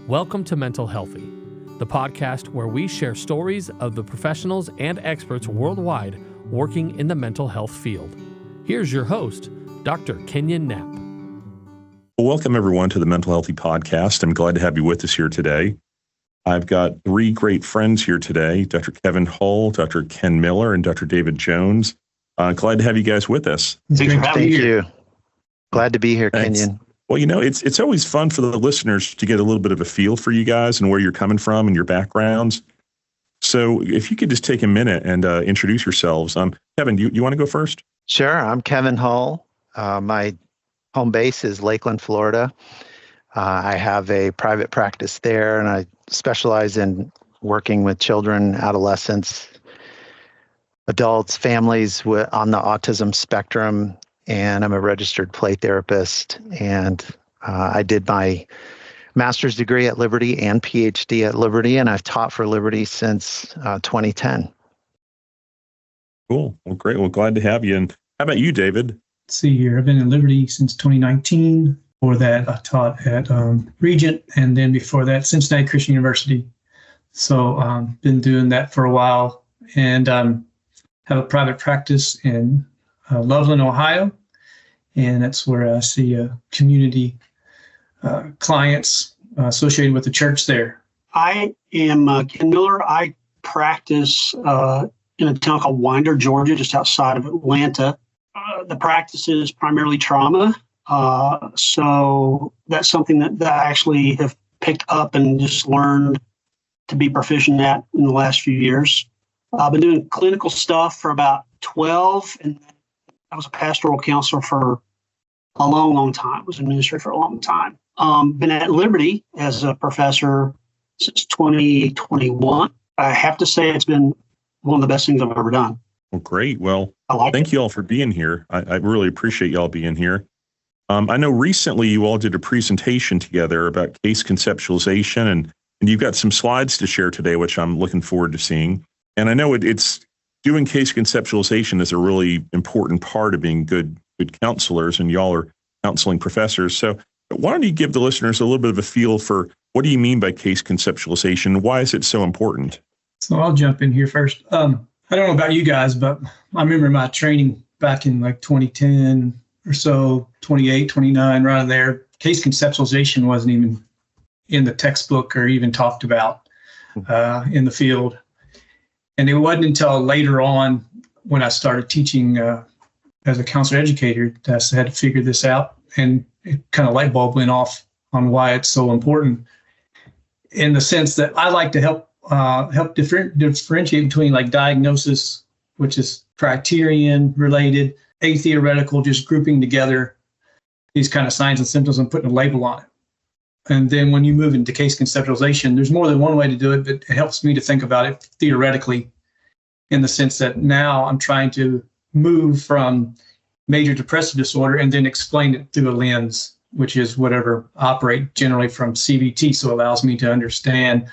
Welcome to Mental Healthy, the podcast where we share stories of the professionals and experts worldwide working in the mental health field. Here's your host, Dr. Kenyon Knapp. Well, welcome everyone to the Mental Healthy Podcast. I'm glad to have you with us here today. I've got three great friends here today, Dr. Kevin Hull, Dr. Ken Miller, and Dr. David Jones. Glad to have you guys with us. Thank you. Glad to be here, Thanks. Kenyon. Well, you know, it's always fun for the listeners to get a little bit of a feel for you guys and where you're coming from and your backgrounds. So if you could just take a minute and introduce yourselves. Kevin, do you want to go first? Sure. I'm Kevin Hull. My home base is Lakeland, Florida. I have a private practice there, and I specialize in working with children, adolescents, adults, families on the autism spectrum. And I'm a registered play therapist. And I did my master's degree at Liberty and PhD at Liberty, and I've taught for Liberty since 2010. Cool. Well, great. Well, glad to have you. And how about you, David? Let's see here. I've been at Liberty since 2019. Before that, I taught at Regent, and then before that, Cincinnati Christian University. So been doing that for a while, and have a private practice in Loveland, Ohio, and that's where I see community clients associated with the church there. I am Ken Miller. I practice in a town called Winder, Georgia, just outside of Atlanta. The practice is primarily trauma, so that's something that I actually have picked up and just learned to be proficient at in the last few years. I've been doing clinical stuff for about 12, and I was a pastoral counselor for a long, long time. I was in ministry for a long time. Been at Liberty as a professor since 2021. I have to say it's been one of the best things I've ever done. Well, great. Well, thank you all for being here. I really appreciate y'all being here. I know recently you all did a presentation together about case conceptualization, and you've got some slides to share today, which I'm looking forward to seeing. And I know it's doing case conceptualization is a really important part of being good counselors, and y'all are counseling professors. So why don't you give the listeners a little bit of a feel for what do you mean by case conceptualization? Why is it so important? So I'll jump in here first. I don't know about you guys, but I remember my training back in like 2010 or so, 28, 29, right there. Case conceptualization wasn't even in the textbook or even talked about in the field. And it wasn't until later on when I started teaching as a counselor educator that I had to figure this out. And it kind of light bulb went off on why it's so important, in the sense that I like to help differentiate between like diagnosis, which is criterion related, atheoretical, just grouping together these kind of signs and symptoms and putting a label on it. And then when you move into case conceptualization, there's more than one way to do it, but it helps me to think about it theoretically, in the sense that now I'm trying to move from major depressive disorder and then explain it through a lens, which is whatever operate generally from CBT. So it allows me to understand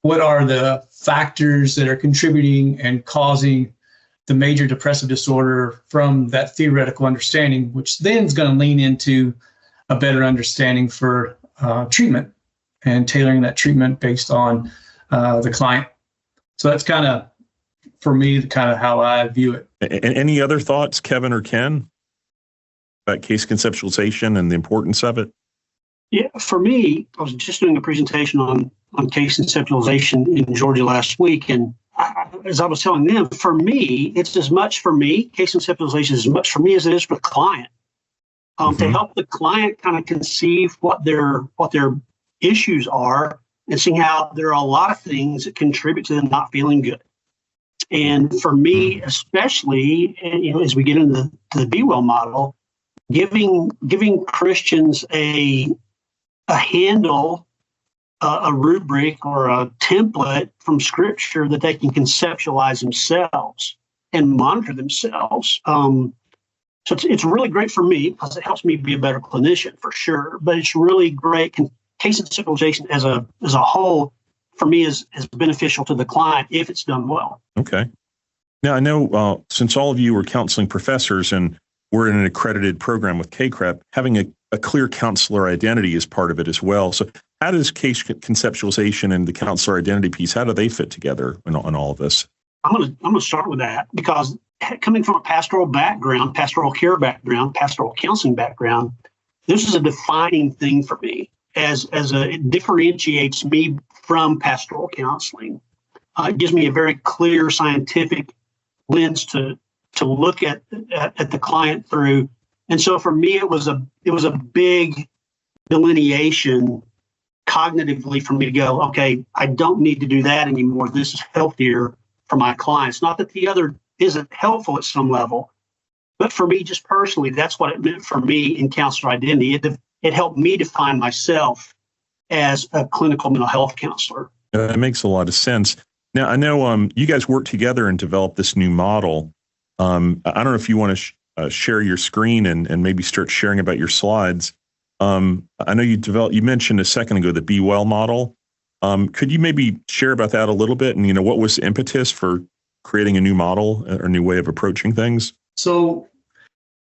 what are the factors that are contributing and causing the major depressive disorder from that theoretical understanding, which then is going to lean into a better understanding for treatment and tailoring that treatment based on the client. So that's kind of, for me, kind of how I view it. Any other thoughts, Kevin or Ken, about case conceptualization and the importance of it? Yeah, for me, I was just doing a presentation on case conceptualization in Georgia last week, and as I was telling them, for me, it's as much for me, case conceptualization is as much for me as it is for the client. To help the client kind of conceive what their issues are, and seeing how there are a lot of things that contribute to them not feeling good. And for me, especially, as we get into the Be Well model, giving Christians a handle, a rubric or a template from Scripture that they can conceptualize themselves and monitor themselves. So it's really great for me because it helps me be a better clinician for sure. But it's really great. Case conceptualization as a whole, for me, is beneficial to the client if it's done well. Okay. Now, I know since all of you are counseling professors and we're in an accredited program with KCREP, having a clear counselor identity is part of it as well. So how does case conceptualization and the counselor identity piece, how do they fit together on all of this? I'm gonna start with that because coming from a pastoral background, pastoral care background, pastoral counseling background, this is a defining thing for me it differentiates me from pastoral counseling. It gives me a very clear scientific lens to look at the client through. And so for me, it was a big delineation cognitively for me to go, okay, I don't need to do that anymore. This is healthier for my clients. Not that the other isn't helpful at some level, but for me, just personally, that's what it meant for me in counselor identity. It helped me define myself as a clinical mental health counselor. That makes a lot of sense. Now, I know you guys worked together and developed this new model. I don't know if you want to share your screen and maybe start sharing about your slides. I know you mentioned a second ago the Be Well model. Could you maybe share about that a little bit? And, what was the impetus for creating a new model or a new way of approaching things? So,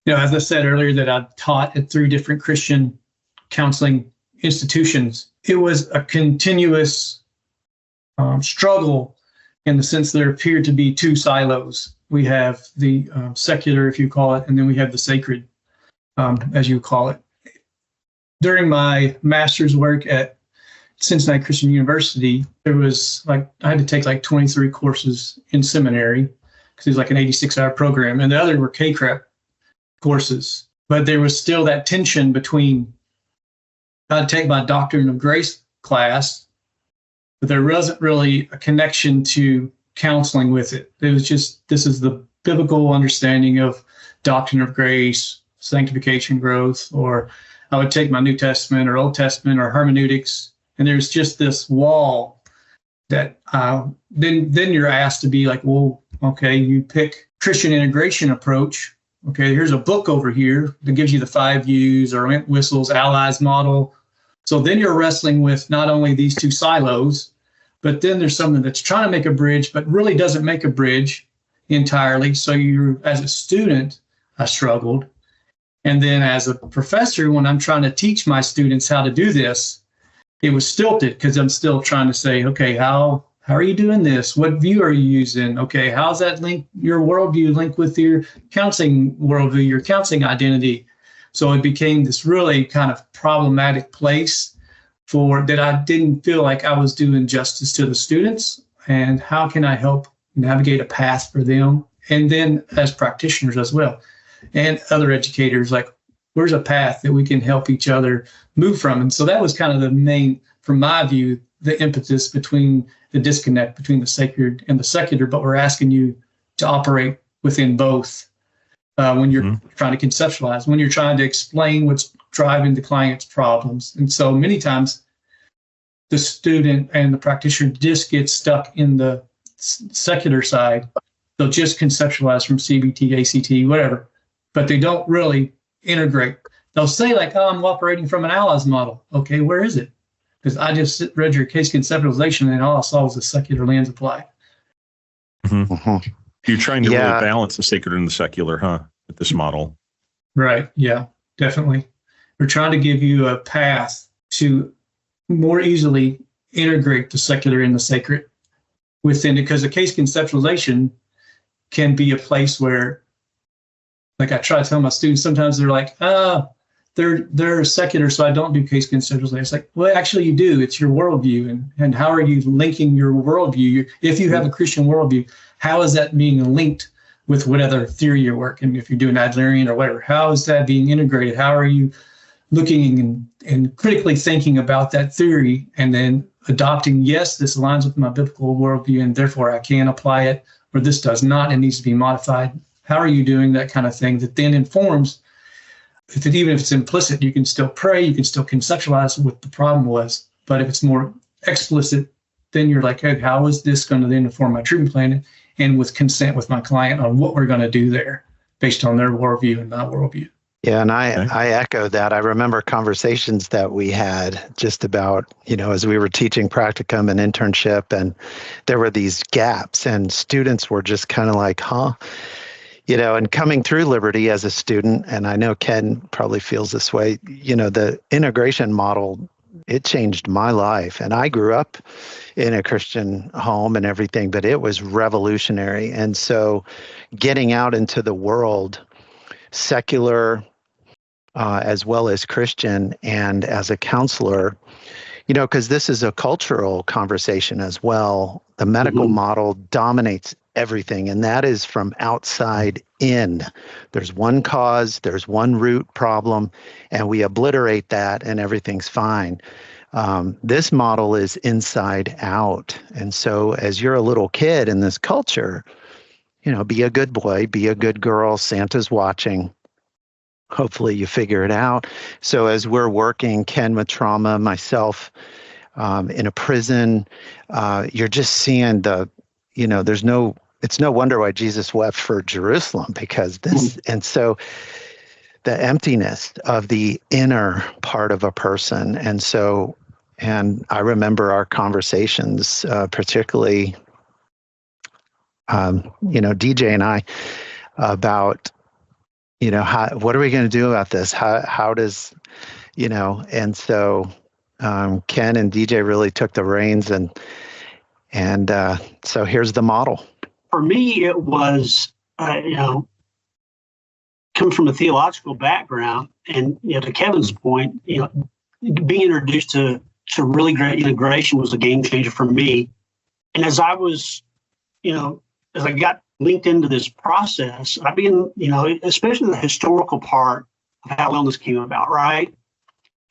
as I said earlier, that I taught at 3 different Christian counseling institutions, it was a continuous struggle in the sense there appeared to be 2 silos. We have the secular, if you call it, and then we have the sacred, as you call it. During my master's work at Cincinnati Christian University, there was I had to take 23 courses in seminary because it was an 86-hour program, and the other were KCREP courses. But there was still that tension between I'd take my Doctrine of Grace class, but there wasn't really a connection to counseling with it. It was just, this is the biblical understanding of Doctrine of Grace, sanctification, growth, or I would take my New Testament or Old Testament or hermeneutics, and there's just this wall that then you're asked to be well, okay, you pick Christian integration approach. Okay, here's a book over here that gives you the 5 U's or Whistle's Allies model. So then you're wrestling with not only these 2 silos, but then there's something that's trying to make a bridge, but really doesn't make a bridge entirely. So as a student, I struggled. And then as a professor, when I'm trying to teach my students how to do this, it was stilted because I'm still trying to say, okay, how are you doing this? What view are you using? Okay, how's that your worldview link with your counseling worldview, your counseling identity? So it became this really kind of problematic place that I didn't feel like I was doing justice to the students. And how can I help navigate a path for them? And then as practitioners as well, and other educators, where's a path that we can help each other move from? And so that was kind of the main, from my view, the impetus between the disconnect between the sacred and the secular, but we're asking you to operate within both when you're trying to conceptualize, when you're trying to explain what's driving the client's problems. And so many times the student and the practitioner just get stuck in the secular side. They'll just conceptualize from CBT, ACT, whatever, but they don't really integrate. They'll say I'm operating from an Allies model. Okay, where is it? Because I just read your case conceptualization and all I saw was the secular lens applied. You're trying to really balance the sacred and the secular, huh, with this model? Right. Yeah, definitely. We're trying to give you a path to more easily integrate the secular and the sacred within it, because the case conceptualization can be a place where, I try to tell my students, sometimes they're they're secular, so I don't do case conceptualization. It's well, actually you do. It's your worldview. And how are you linking your worldview? If you have a Christian worldview, how is that being linked with what other theory you're working? If you're doing Adlerian or whatever, how is that being integrated? How are you looking and critically thinking about that theory and then adopting, yes, this aligns with my biblical worldview and therefore I can apply it, or this does not and needs to be modified? How are you doing that kind of thing that then informs? Even if it's implicit, you can still pray, you can still conceptualize what the problem was. But if it's more explicit, then you're hey, how is this going to then inform my treatment plan and with consent with my client on what we're going to do there based on their worldview and my worldview? Yeah, and I echo that. I remember conversations that we had just about, as we were teaching practicum and internship, and there were these gaps and students were just kind of huh? And coming through Liberty as a student, and I know Ken probably feels this way, the integration model it changed my life. And I grew up in a Christian home and everything, but it was revolutionary. And so getting out into the world, secular as well as Christian, and as a counselor, because this is a cultural conversation as well. The medical model dominates everything, and that is from outside in. There's one cause, there's one root problem, and we obliterate that and everything's fine. This model is inside out. And so as you're a little kid in this culture, be a good boy, be a good girl, Santa's watching. Hopefully you figure it out. So as we're working, Ken with trauma, myself in a prison, you're just seeing it's no wonder why Jesus wept for Jerusalem, because this, and so the emptiness of the inner part of a person. And I remember our conversations, particularly, DJ and I, about, what are we going to do about this? How does, and so Ken and DJ really took the reins, and so here's the model. For me, it was, come from a theological background, and to Kevin's point, being introduced to really great integration was a game changer for me. And as I was, as I got linked into this process, I began, especially the historical part of how wellness came about, right?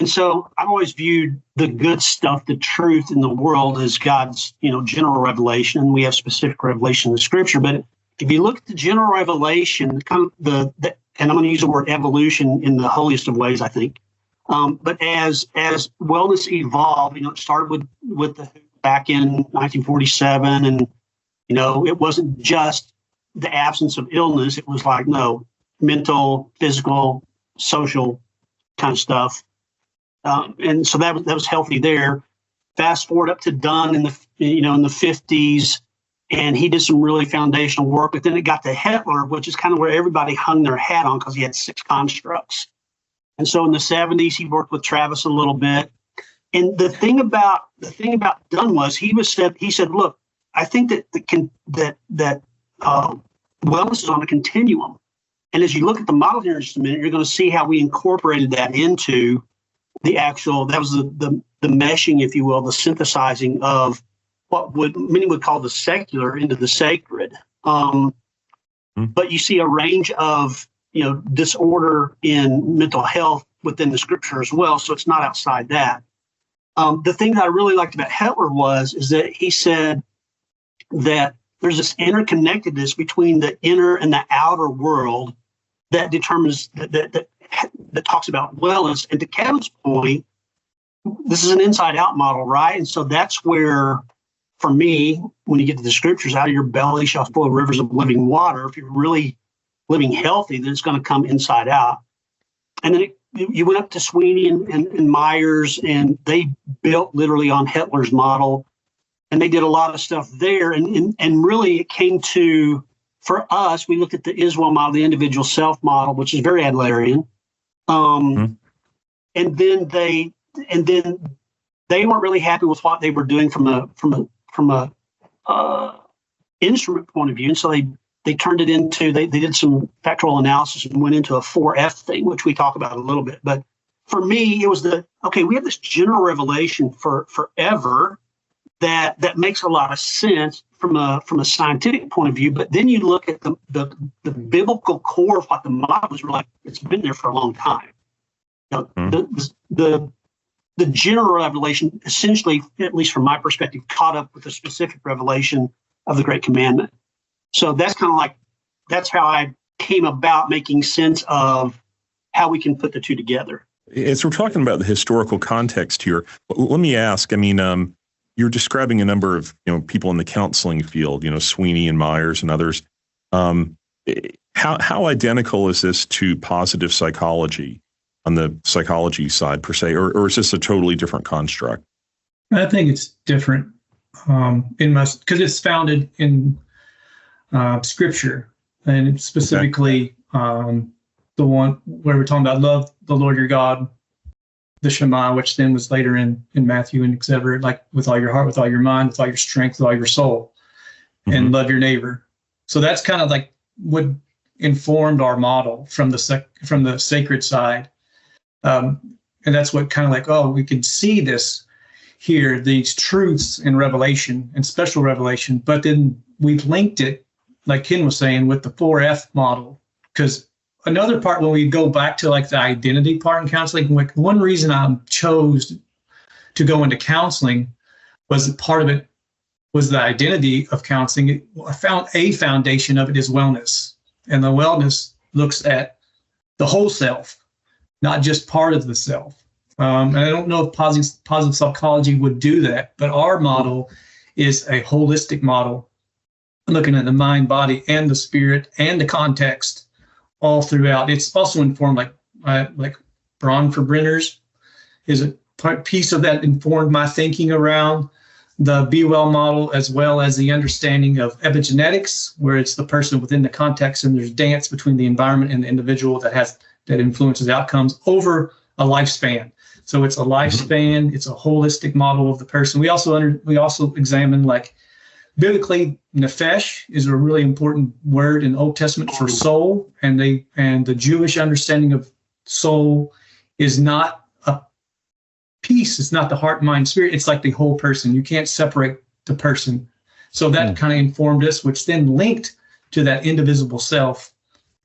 And so I've always viewed the good stuff, the truth in the world, as God's, general revelation. And we have specific revelation in the scripture. But if you look at the general revelation, kind of and I'm going to use the word evolution in the holiest of ways, I think. But as wellness evolved, it started with the back in 1947, and it wasn't just the absence of illness. It was like, no, mental, physical, social kind of stuff. And so that was healthy there. Fast forward up to Dunn in the 50s, and he did some really foundational work. But then it got to Hitler, which is kind of where everybody hung their hat on, because he had 6 constructs. And so in the 70s, he worked with Travis a little bit. And the thing about Dunn was he said, look, I think that wellness is on a continuum. And as you look at the model here in just a minute, you're going to see how we incorporated that into the actual, that was the meshing, if you will, the synthesizing of what many would call the secular into the sacred. But you see a range of, disorder in mental health within the scripture as well. So it's not outside that. The thing that I really liked about Hitler is that he said that there's this interconnectedness between the inner and the outer world that determines that talks about wellness. And to Kevin's point, this is an inside-out model, right? And so that's where, for me, when you get to the scriptures, out of your belly shall flow rivers of living water. If you're really living healthy, then it's going to come inside out. And then you went up to Sweeney and Myers, and they built literally on Hitler's model, and they did a lot of stuff there. And really it came to, for us, we looked at the ISWA model, the individual self model, which is very Adlerian. And then they weren't really happy with what they were doing from a instrument point of view, and so they turned it into they did some factorial analysis and went into a 4F thing, which we talk about a little bit. But for me, it was we have this general revelation for forever that makes a lot of sense from a scientific point of view. But then you look at the biblical core of what the model is like. It's been there for a long time. The general revelation, essentially, at least from my perspective, caught up with the specific revelation of the Great Commandment. So that's that's how I came about making sense of how we can put the two together. As we're talking about the historical context here, let me ask, you're describing a number of people in the counseling field, Sweeney and Myers and others. How identical is this to positive psychology on the psychology side per se, or is this a totally different construct? I think it's different because it's founded in scripture, and specifically the one where we're talking about love the Lord your God the Shema, which then was later in Matthew and et cetera, like with all your heart, with all your mind, with all your strength, with all your soul, and love your neighbor. So that's kind of like what informed our model from the sacred side. And that's what kind of like, oh, we can see this here, these truths in Revelation and special revelation, but then we've linked it, like Ken was saying, with the 4F model. Because another part, when we go back to like the identity part in counseling, like one reason I chose to go into counseling was part of it was the identity of counseling. I found a foundation of it is wellness. And the wellness looks at the whole self, not just part of the self. And I don't know if positive psychology would do that, but our model is a holistic model, looking at the mind, body, and the spirit, and the context all throughout. It's also informed, like Braun for Brenner's is a piece of that informed my thinking around the Be Well model, as well as the understanding of epigenetics, where it's the person within the context, and there's dance between the environment and the individual that influences outcomes over a lifespan. So it's a lifespan, it's a holistic model of the person. We also examine, like, biblically, nephesh is a really important word in Old Testament for soul, and the Jewish understanding of soul is not a piece. It's not the heart, mind, spirit. It's like the whole person. You can't separate the person. So that kind of informed us, which then linked to that indivisible self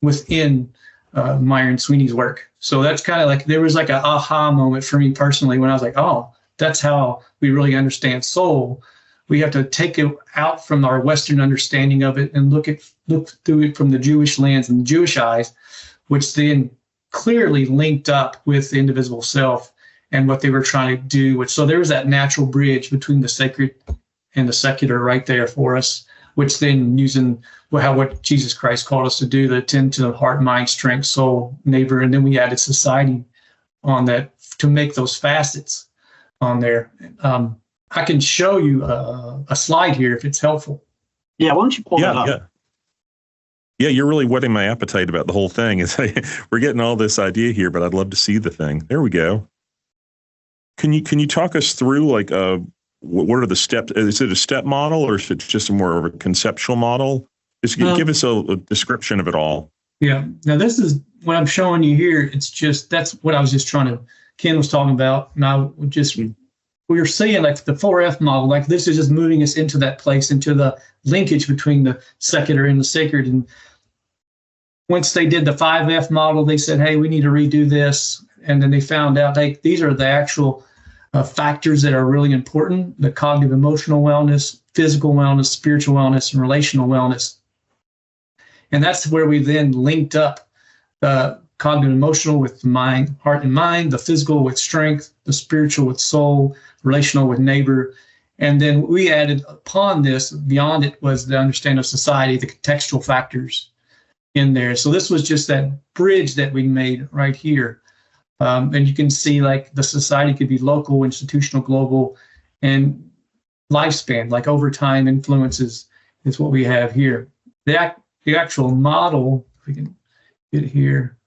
within Myron Sweeney's work. So that's kind of like, there was like an aha moment for me personally when I was like, oh, that's how we really understand soul. We have to take it out from our Western understanding of it and look through it from the Jewish lens and the Jewish eyes, which then clearly linked up with the indivisible self and what they were trying to do. So there was that natural bridge between the sacred and the secular right there for us, which then using what Jesus Christ called us to do, to attend to the heart, mind, strength, soul, neighbor, and then we added society on that to make those facets on there. I can show you a slide here if it's helpful. Yeah, why don't you pull that up? Yeah, you're really whetting my appetite about the whole thing. We're getting all this idea here, but I'd love to see the thing. There we go. Can you talk us through, like, what are the steps? Is it a step model, or is it just more of a conceptual model? Just give us a description of it all. Yeah. Now, this is what I'm showing you here. That's what I was just Ken was talking about. And I would just, we were saying, like, the 4F model, like, this is just moving us into that place, into the linkage between the secular and the sacred. And once they did the 5F model, they said, hey, we need to redo this. And then they found out, like, these are the actual factors that are really important: the cognitive emotional wellness, physical wellness, spiritual wellness, and relational wellness. And that's where we then linked up the cognitive emotional with the mind, heart and mind, the physical with strength, the spiritual with soul, relational with neighbor. And then we added upon this, beyond it, was the understanding of society, the contextual factors in there. So this was just that bridge that we made right here. And you can see, like, the society could be local, institutional, global, and lifespan, like over time influences is what we have here. The actual model, if we can get it here,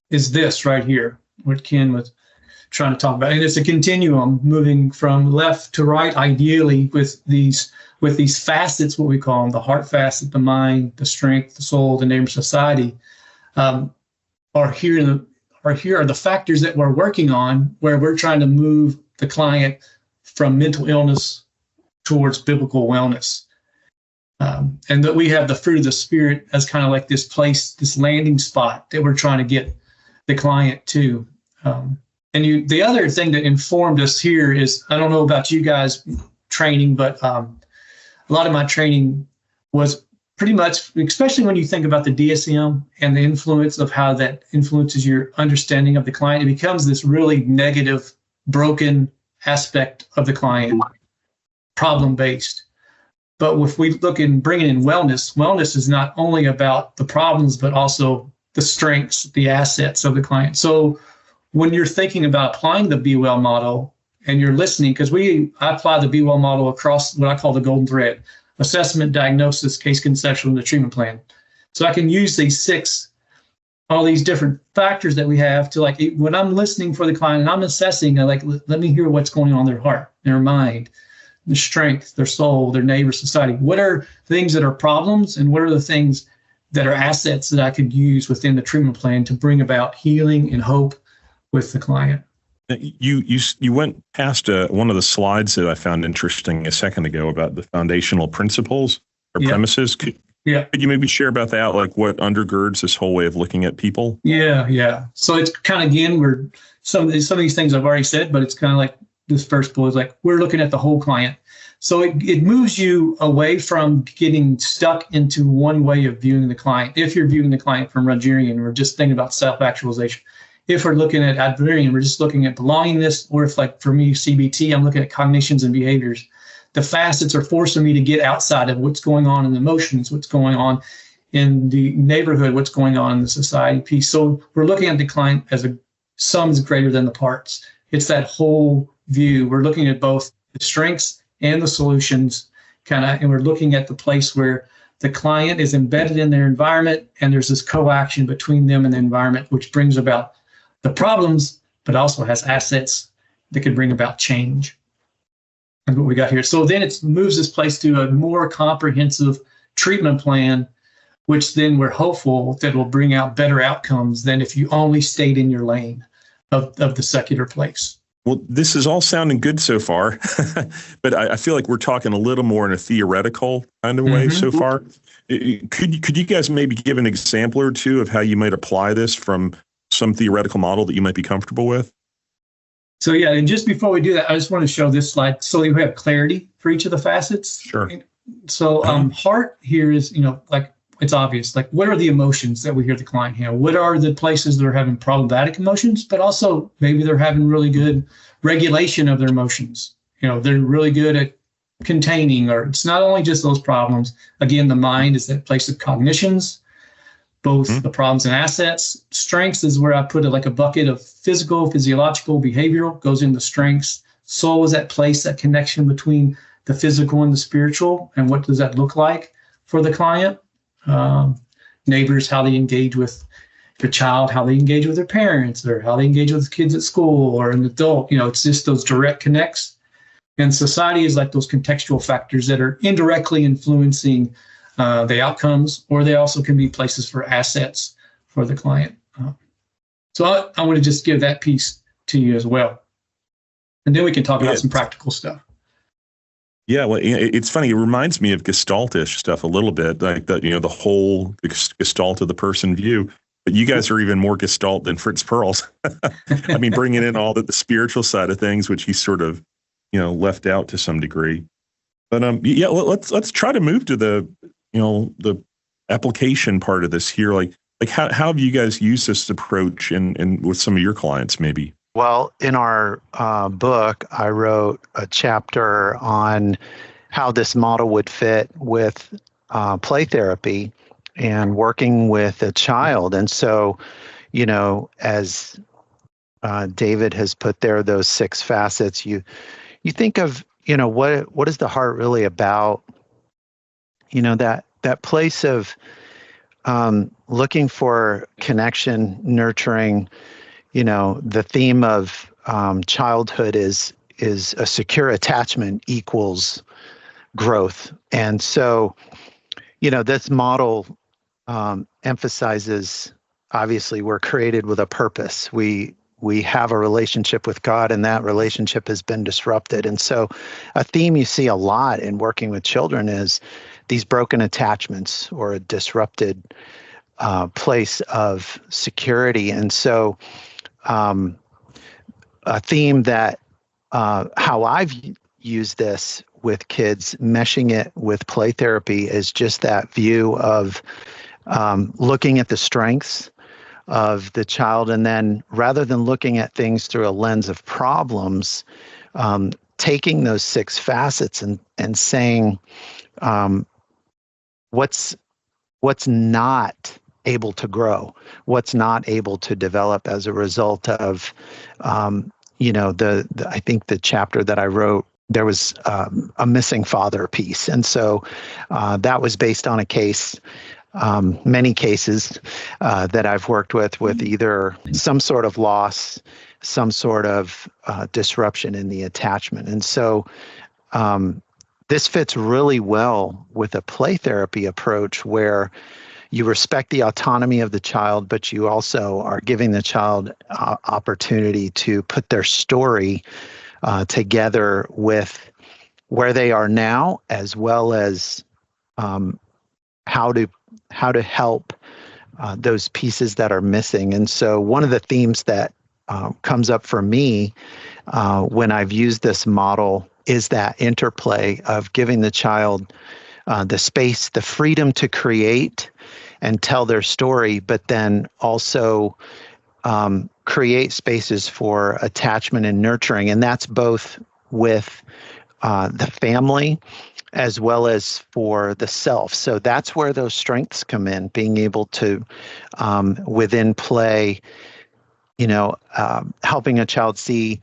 is this right here, what Ken was trying to talk about. And it's a continuum moving from left to right, ideally, with these facets, what we call them, the heart facet, the mind, the strength, the soul, the neighbor, society, are here are the factors that we're working on, where we're trying to move the client from mental illness towards biblical wellness. And that we have the fruit of the Spirit as kind of like this place, this landing spot that we're trying to get the client to. The other thing that informed us here is, I don't know about you guys training, but a lot of my training was pretty much, especially when you think about the DSM and the influence of how that influences your understanding of the client, it becomes this really negative, broken aspect of the client, problem-based. But if we look and bring in wellness is not only about the problems, but also the strengths, the assets of the client. So when you're thinking about applying the Be Well model and you're listening, because I apply the Be Well model across what I call the golden thread: assessment, diagnosis, case conceptual, and the treatment plan. So I can use these 6 all these different factors that we have to, like, when I'm listening for the client and I'm assessing, I like, let me hear what's going on in their heart, their mind, their strength, their soul, their neighbor, society. What are things that are problems, and what are the things that are assets that I could use within the treatment plan to bring about healing and hope with the client? You went past one of the slides that I found interesting a second ago about the foundational principles or premises. Could you maybe share about that, like what undergirds this whole way of looking at people? Yeah. So it's kind of, again, we're some of these things I've already said, but it's kind of like this first bullet is like, we're looking at the whole client. So it moves you away from getting stuck into one way of viewing the client. If you're viewing the client from Rogerian, we're just thinking about self-actualization. If we're looking at Adlerian, we're just looking at belongingness. Or if, like for me, CBT, I'm looking at cognitions and behaviors. The facets are forcing me to get outside of what's going on in the emotions, what's going on in the neighborhood, what's going on in the society piece. So we're looking at the client as a sum is greater than the parts. It's that whole view. We're looking at both the strengths and the solutions, and we're looking at the place where the client is embedded in their environment, and there's this co-action between them and the environment, which brings about the problems, but also has assets that could bring about change. That's what we got here. So then it moves this place to a more comprehensive treatment plan, which then we're hopeful that will bring out better outcomes than if you only stayed in your lane of the secular place. Well, this is all sounding good so far, but I feel like we're talking a little more in a theoretical kind of way so far. Could you guys maybe give an example or two of how you might apply this from some theoretical model that you might be comfortable with? So yeah, and just before we do that, I just want to show this slide so you have clarity for each of the facets. Sure. So heart here is, like, it's obvious, like, what are the emotions that we hear the client have? What are the places that are having problematic emotions, but also maybe they're having really good regulation of their emotions. They're really good at containing, or it's not only just those problems. Again, the mind is that place of cognitions, both the problems and assets. Strengths is where I put it like a bucket of physical, physiological, behavioral, goes into strengths. Soul is that place, that connection between the physical and the spiritual, and what does that look like for the client? Neighbors, how they engage with the child, how they engage with their parents, or how they engage with kids at school or an adult. It's just those direct connects. And society is like those contextual factors that are indirectly influencing the outcomes, or they also can be places for assets for the client. So I want to just give that piece to you as well. And then we can talk about some practical stuff. Yeah, well, it's funny. It reminds me of Gestaltish stuff a little bit, like the whole Gestalt of the person view. But you guys are even more Gestalt than Fritz Perls. I mean, bringing in all the spiritual side of things, which he sort of, left out to some degree. But let's try to move to the application part of this here. Like how have you guys used this approach in with some of your clients, maybe? Well, in our book, I wrote a chapter on how this model would fit with play therapy and working with a child. And so, as David has put there, those 6 facets, you think of, what is the heart really about? That place of looking for connection, nurturing. The theme of childhood is a secure attachment equals growth. And so, this model emphasizes, obviously, we're created with a purpose. We have a relationship with God, and that relationship has been disrupted. And so a theme you see a lot in working with children is these broken attachments or a disrupted place of security. And so a theme that how I've used this with kids, meshing it with play therapy, is just that view of looking at the strengths of the child, and then rather than looking at things through a lens of problems, taking those 6 facets and saying what's not able to grow, what's not able to develop as a result of, I think the chapter that I wrote, there was a missing father piece. And so that was based on a case many cases that I've worked with either some sort of loss, some sort of disruption in the attachment. And so this fits really well with a play therapy approach where you respect the autonomy of the child, but you also are giving the child opportunity to put their story together with where they are now, as well as how to help those pieces that are missing. And so one of the themes that comes up for me when I've used this model is that interplay of giving the child the space, the freedom to create and tell their story, but then also create spaces for attachment and nurturing. And that's both with the family as well as for the self. So that's where those strengths come in, being able to, within play, helping a child see,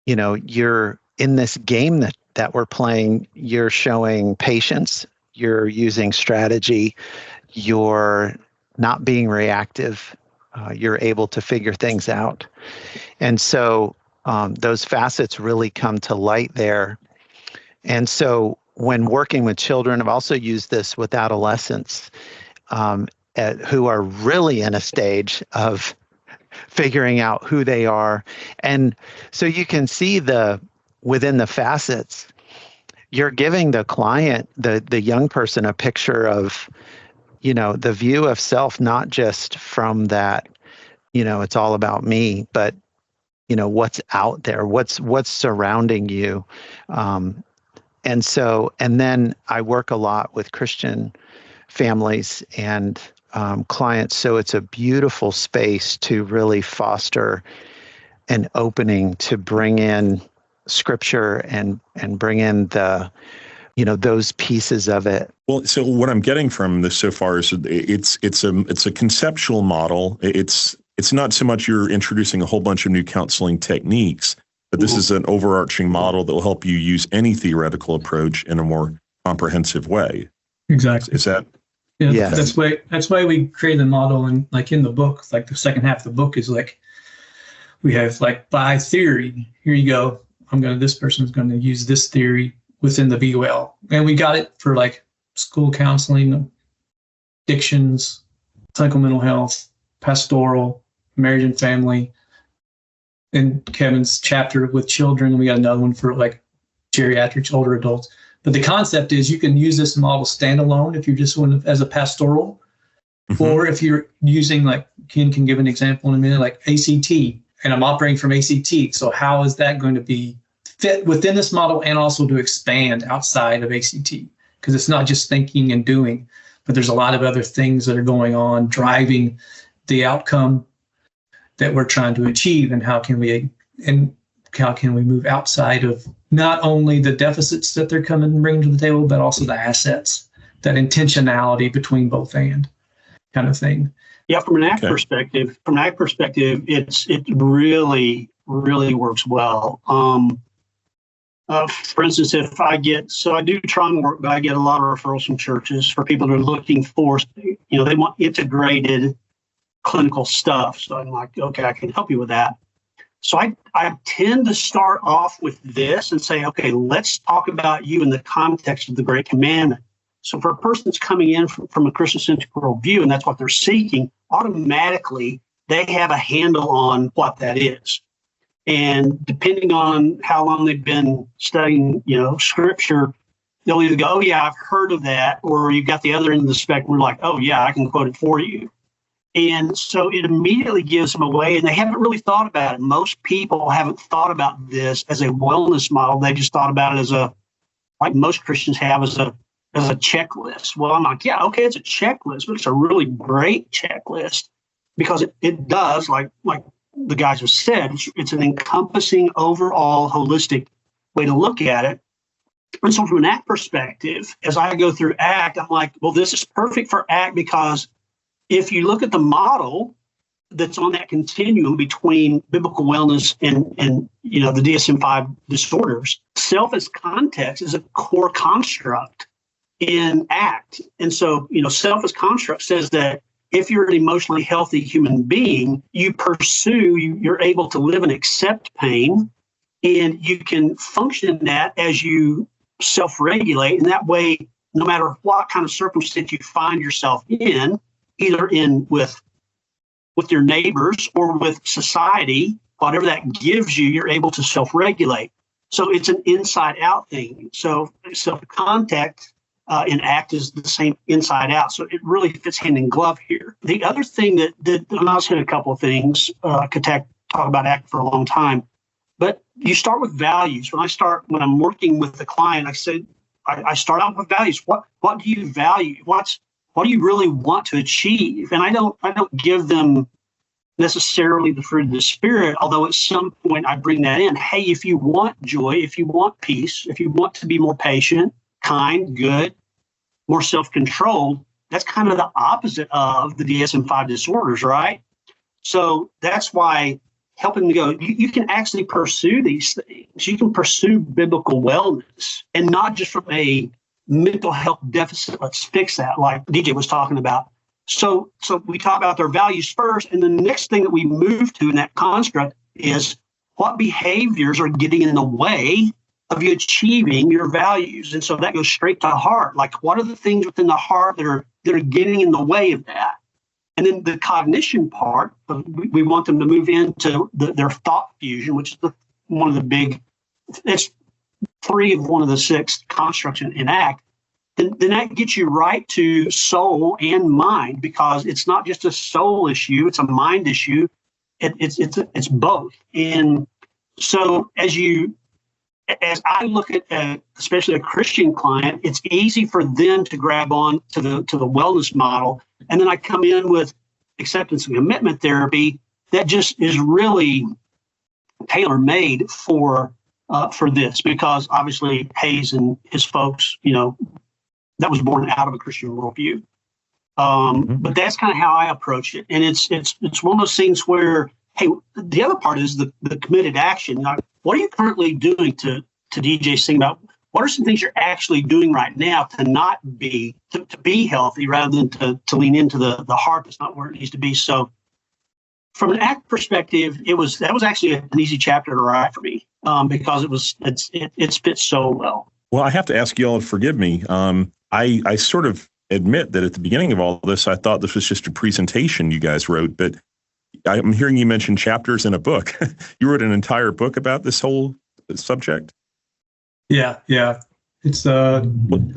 you're in this game that we're playing, you're showing patience, you're using strategy, you're not being reactive, you're able to figure things out. And so those facets really come to light there. And so when working with children, I've also used this with adolescents who are really in a stage of figuring out who they are. And so you can see within the facets, you're giving the client, the young person, a picture of, the view of self, not just from that, it's all about me, but, what's out there, what's surrounding you. And then I work a lot with Christian families and clients. So it's a beautiful space to really foster an opening to bring in scripture and bring in those pieces of it. Well, so what I'm getting from this so far is it's a conceptual model. It's not so much you're introducing a whole bunch of new counseling techniques, but this is an overarching model that will help you use any theoretical approach in a more comprehensive way. Exactly. Is that? Yeah, yes. That's why we create the model, and like in the book, like the second half of the book is like we have like by theory. Here you go. This person's going to use this theory within the VOL, and we got it for like school counseling, addictions, clinical mental health, pastoral, marriage and family. In Kevin's chapter with children, we got another one for like geriatrics, older adults. But the concept is you can use this model standalone if you're just one as a pastoral, or if you're using, like Ken can give an example in a minute, like ACT, and I'm operating from ACT. So how is that going to be fit within this model and also to expand outside of ACT? Because it's not just thinking and doing, but there's a lot of other things that are going on driving the outcome that we're trying to achieve, and how can we move outside of not only the deficits that they're coming and bringing to the table, but also the assets, that intentionality between both and kind of thing. Yeah, from an ACT perspective, it really, really works well. For instance, I do trauma work, but I get a lot of referrals from churches for people that are looking for, they want integrated clinical stuff. So I'm like, okay, I can help you with that. So I tend to start off with this and say, okay, let's talk about you in the context of the Great Commandment. So for a person that's coming in from a Christocentric worldview, and that's what they're seeking, automatically they have a handle on what that is. And depending on how long they've been studying, scripture, they'll either go, oh yeah, I've heard of that, or you've got the other end of the spectrum, like, oh yeah, I can quote it for you. And so it immediately gives them away, and they haven't really thought about it. Most people haven't thought about this as a wellness model. They just thought about it like most Christians have, as a checklist. Well, I'm like, yeah, okay, it's a checklist, but it's a really great checklist because it does, like the guys have said, it's an encompassing, overall, holistic way to look at it. And so from an ACT perspective, as I go through ACT, I'm like, well, this is perfect for ACT because if you look at the model that's on that continuum between biblical wellness and the DSM-5 disorders, self as context is a core construct. in ACT. And so, self as construct says that if you're an emotionally healthy human being, you're able to live and accept pain, and you can function in that as you self-regulate. And that way, no matter what kind of circumstance you find yourself in, either with your neighbors or with society, whatever that gives you, you're able to self-regulate. So it's an inside-out thing. So self-contact in ACT is the same inside out. So it really fits hand in glove here. The other thing that and I'll hit a couple of things, could talk about ACT for a long time, but you start with values. When I'm working with the client, I start out with values. What do you value? What do you really want to achieve? And I don't give them necessarily the fruit of the Spirit, although at some point I bring that in. Hey, if you want joy, if you want peace, if you want to be more patient, kind, good, more self-controlled, that's kind of the opposite of the DSM-5 disorders, right? So that's why helping to go, you can actually pursue these things. You can pursue biblical wellness, and not just from a mental health deficit. Let's fix that, like DJ was talking about. So we talk about their values first, and the next thing that we move to in that construct is what behaviors are getting in the way of you achieving your values. And so that goes straight to heart. Like, what are the things within the heart that are getting in the way of that? And then the cognition part, we want them to move into their thought fusion, which is one of the big, it's 3 of one of the 6 constructs in ACT. Then that gets you right to soul and mind, because it's not just a soul issue, it's a mind issue. It's both. And so as I look at especially a Christian client, it's easy for them to grab on to the wellness model. And then I come in with acceptance and commitment therapy that just is really tailor-made for this, because obviously Hayes and his folks, that was born out of a Christian worldview. But that's kind of how I approach it. And it's one of those things where, hey, the other part is the committed action. What are you currently doing to DJ's thing about what are some things you're actually doing right now to not be, to be healthy, rather than to lean into the heart that's not where it needs to be. So from an ACT perspective, that was actually an easy chapter to write for me, because it fits so well. Well, I have to ask you all to forgive me. I sort of admit that at the beginning of all this, I thought this was just a presentation you guys wrote, but I'm hearing you mention chapters in a book. You wrote an entire book about this whole subject? Yeah. It's called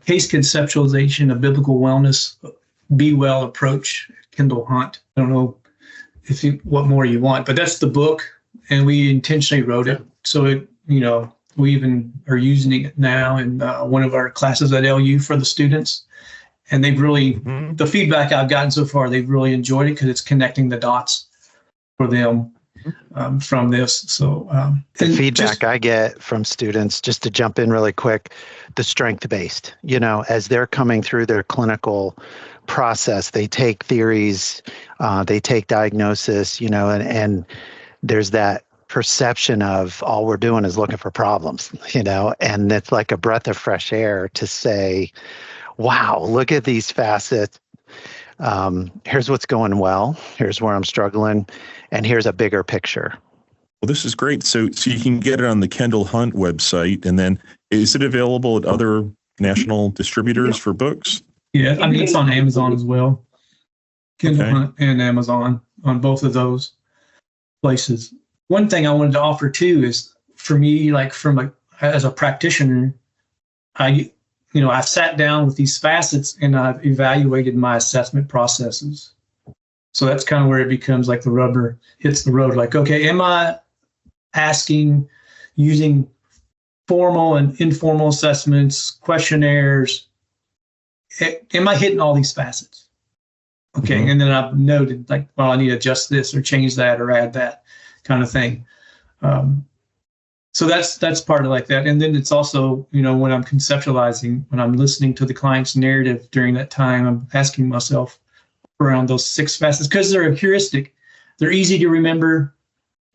Case Conceptualization, a Biblical Wellness Be Well Approach, Kendall Hunt. I don't know what more you want, but that's the book, and we intentionally wrote it. So we even are using it now in one of our classes at LU for the students. And they've really, the feedback I've gotten so far, they've really enjoyed it because it's connecting the dots for them from this. So the feedback I get from students, just to jump in really quick, the strength-based, as they're coming through their clinical process, they take theories, they take diagnosis, and there's that perception of all we're doing is looking for problems, and it's like a breath of fresh air to say, wow, look at these facets. Here's what's going well. Here's where I'm struggling. And here's a bigger picture. Well, this is great. So you can get it on the Kendall Hunt website. And then is it available at other national distributors for books? Yeah, it's on Amazon as well. Kendall Hunt and Amazon, on both of those places. One thing I wanted to offer too is, for me, like as a practitioner, I've sat down with these facets and I've evaluated my assessment processes. So that's kind of where it becomes like the rubber hits the road. Like, okay, am I using formal and informal assessments, questionnaires? Am I hitting all these facets? Okay, and then I've noted like, well, I need to adjust this or change that or add that kind of thing. So that's part of like that. And then it's also, when I'm conceptualizing, when I'm listening to the client's narrative during that time, I'm asking myself around those 6 facets, because they're a heuristic. They're easy to remember,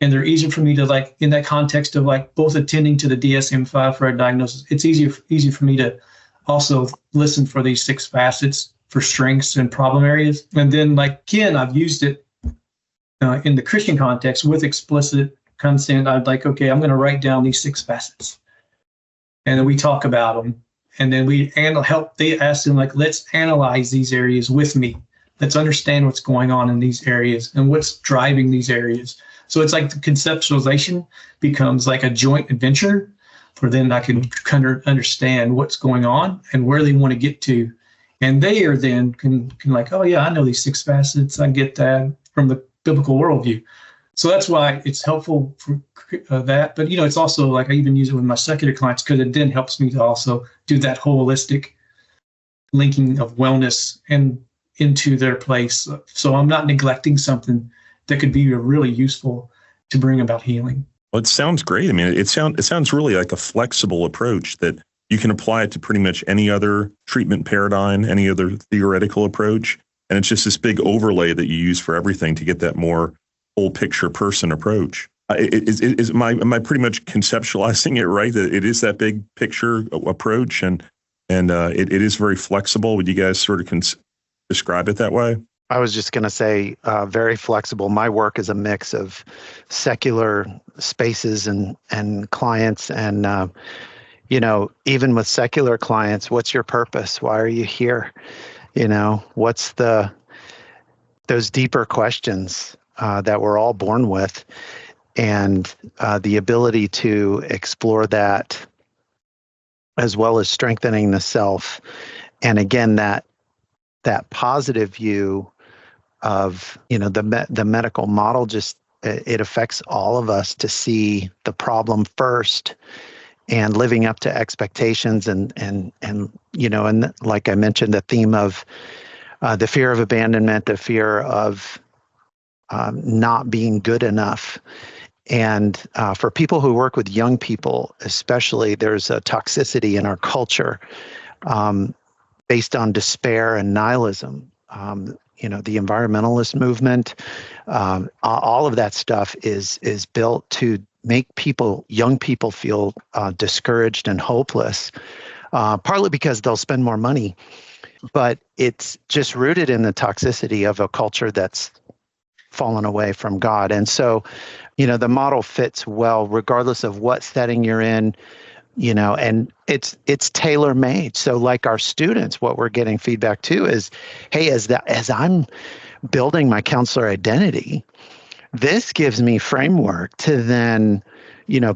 and they're easy for me to, like, in that context of like both attending to the DSM-5 for a diagnosis, it's easy for me to also listen for these 6 facets for strengths and problem areas. And then like Ken, I've used it in the Christian context with explicit consent. I'd like, okay, I'm going to write down these 6 facets. And then we talk about them. And then they ask them, like, let's analyze these areas with me. Let's understand what's going on in these areas and what's driving these areas. So it's like the conceptualization becomes like a joint adventure for then I can kind of understand what's going on and where they want to get to. And they are then can like, oh yeah, I know these 6 facets. I get that from the biblical worldview. So that's why it's helpful for that. But, it's also like I even use it with my secular clients because it then helps me to also do that holistic linking of wellness and into their place. So I'm not neglecting something that could be really useful to bring about healing. Well, it sounds great. I mean, it sounds really like a flexible approach that you can apply it to pretty much any other treatment paradigm, any other theoretical approach. And it's just this big overlay that you use for everything to get that more whole picture person approach. Am I pretty much conceptualizing it right? That it is that big picture approach and it is very flexible. Would you guys sort of describe it that way? I was just going to say very flexible. My work is a mix of secular spaces and clients. And, even with secular clients, what's your purpose? Why are you here? What's those deeper questions that we're all born with, and the ability to explore that as well as strengthening the self. And again, that positive view of, the medical model, just it affects all of us to see the problem first and living up to expectations and like I mentioned, the theme of the fear of abandonment, the fear of not being good enough. And for people who work with young people, especially, there's a toxicity in our culture based on despair and nihilism. The environmentalist movement, all of that stuff is built to make young people feel discouraged and hopeless, partly because they'll spend more money, but it's just rooted in the toxicity of a culture that's fallen away from God. And so, the model fits well, regardless of what setting you're in, and it's tailor-made. So like our students, what we're getting feedback too is, hey, as I'm building my counselor identity, this gives me framework to then,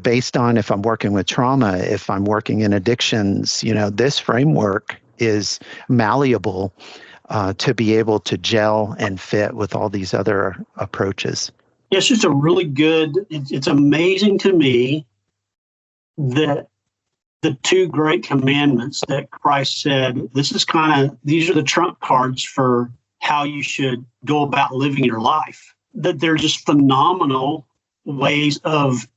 based on if I'm working with trauma, if I'm working in addictions, this framework is malleable to be able to gel and fit with all these other approaches. Yeah, it's just a really good, it's amazing to me that the 2 great commandments that Christ said, these are the trump cards for how you should go about living your life. That they're just phenomenal ways of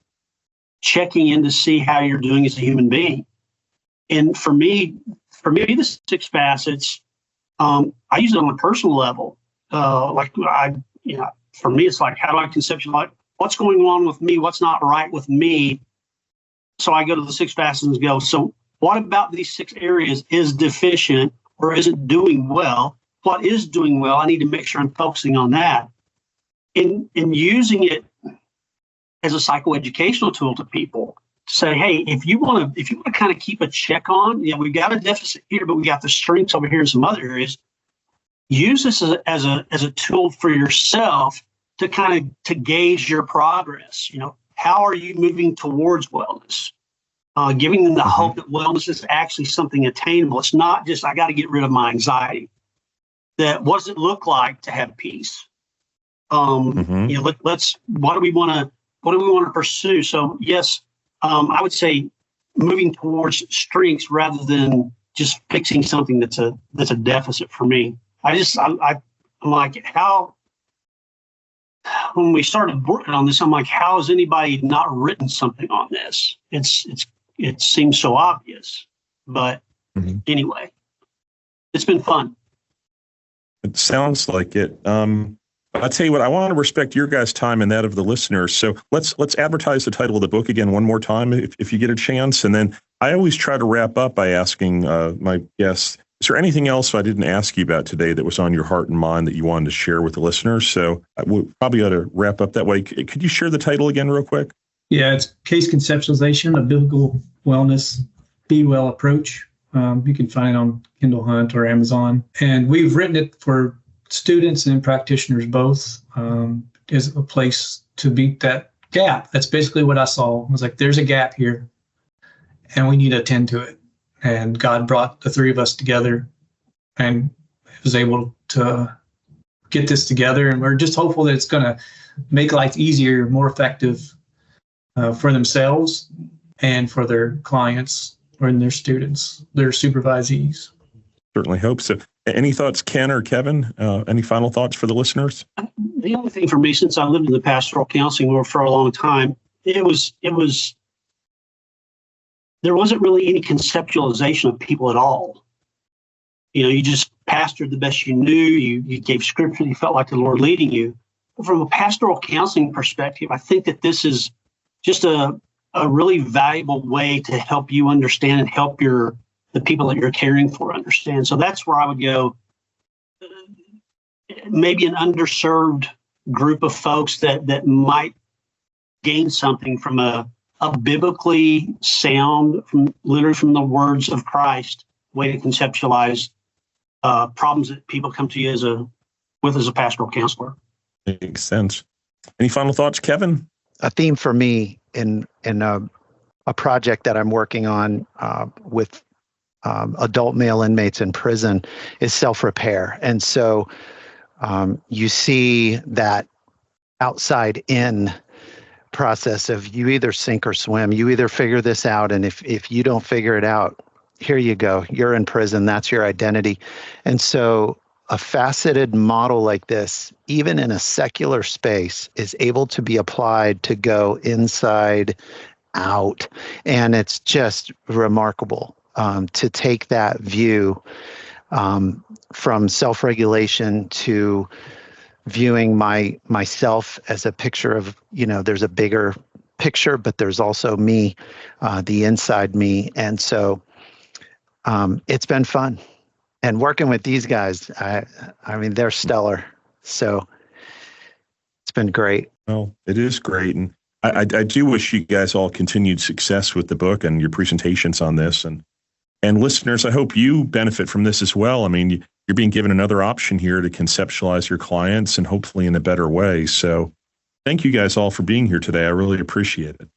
checking in to see how you're doing as a human being. And for me, the 6 facets, I use it on a personal level. For me, it's like, how do I conceptualize what's going on with me? What's not right with me? So I go to the 6 facets and go, so what about these 6 areas is deficient or isn't doing well? What is doing well? I need to make sure I'm focusing on that. In using it as a psychoeducational tool to people, to say, hey, if you want to kind of keep a check on, we've got a deficit here, but we got the strengths over here in some other areas. Use this as a tool for yourself to kind of to gauge your progress. How are you moving towards wellness? Giving them the hope that wellness is actually something attainable. It's not just, I got to get rid of my anxiety. That what does it look like to have peace? What do we want to pursue? So yes, I would say moving towards strengths rather than just fixing something that's a deficit for me. I'm like, how, when we started working on this, I'm like, how has anybody not written something on this? It seems so obvious, but anyway, it's been fun. It sounds like it. I'll tell you what, I want to respect your guys' time and that of the listeners. So let's advertise the title of the book again one more time if you get a chance. And then I always try to wrap up by asking my guests, is there anything else I didn't ask you about today that was on your heart and mind that you wanted to share with the listeners? So we probably ought to wrap up that way. Could you share the title again real quick? Yeah, it's Case Conceptualization, a Biblical Wellness Be Well Approach. You can find it on Kindle Hunt or Amazon. And we've written it for students and practitioners both, as a place to meet that gap. That's basically what I saw. I was like, there's a gap here, and we need to attend to it. And God brought the three of us together and was able to get this together. And we're just hopeful that it's going to make life easier, more effective for themselves and for their clients or their students, their supervisees. Certainly hope so. Any thoughts, Ken or Kevin? Any final thoughts for the listeners? The only thing for me, since I lived in the pastoral counseling world for a long time, there wasn't really any conceptualization of people at all. You just pastored the best you knew. You gave scripture. You felt like the Lord leading you. But from a pastoral counseling perspective, I think that this is just a really valuable way to help you understand and help the people that you're caring for understand. So that's where I would go. Maybe an underserved group of folks that might gain something from a biblically sound, literally from the words of Christ, way to conceptualize problems that people come to you as a pastoral counselor. Makes sense. Any final thoughts, Kevin? A theme for me in a project that I'm working on with adult male inmates in prison is self-repair. And so you see that outside in process of you either sink or swim. You either figure this out, and if you don't figure it out, here you go. You're in prison. That's your identity. And so a faceted model like this, even in a secular space, is able to be applied to go inside out. And it's just remarkable to take that view from self-regulation to viewing myself as a picture of, there's a bigger picture, but there's also me, the inside me. And so it's been fun. And working with these guys, I mean, they're stellar. So it's been great. Well, it is great. And I do wish you guys all continued success with the book and your presentations on this. And listeners, I hope you benefit from this as well. I mean, you're being given another option here to conceptualize your clients and hopefully in a better way. So thank you guys all for being here today. I really appreciate it.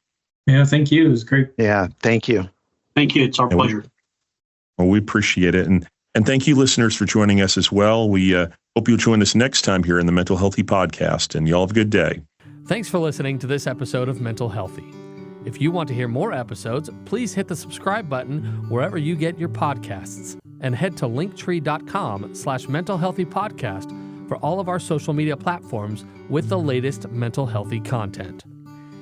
Yeah, thank you. It was great. Yeah, thank you. Thank you. It's our pleasure. We appreciate it. And thank you, listeners, for joining us as well. We hope you'll join us next time here in the Mental Healthy Podcast. And y'all have a good day. Thanks for listening to this episode of Mental Healthy. If you want to hear more episodes, please hit the subscribe button wherever you get your podcasts and head to linktree.com/mentalhealthypodcast for all of our social media platforms with the latest mental healthy content.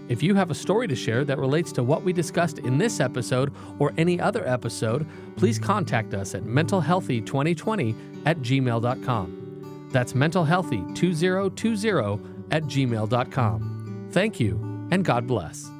If you have a story to share that relates to what we discussed in this episode or any other episode, please contact us at mentalhealthy2020@gmail.com. That's mentalhealthy2020@gmail.com. Thank you, and God bless.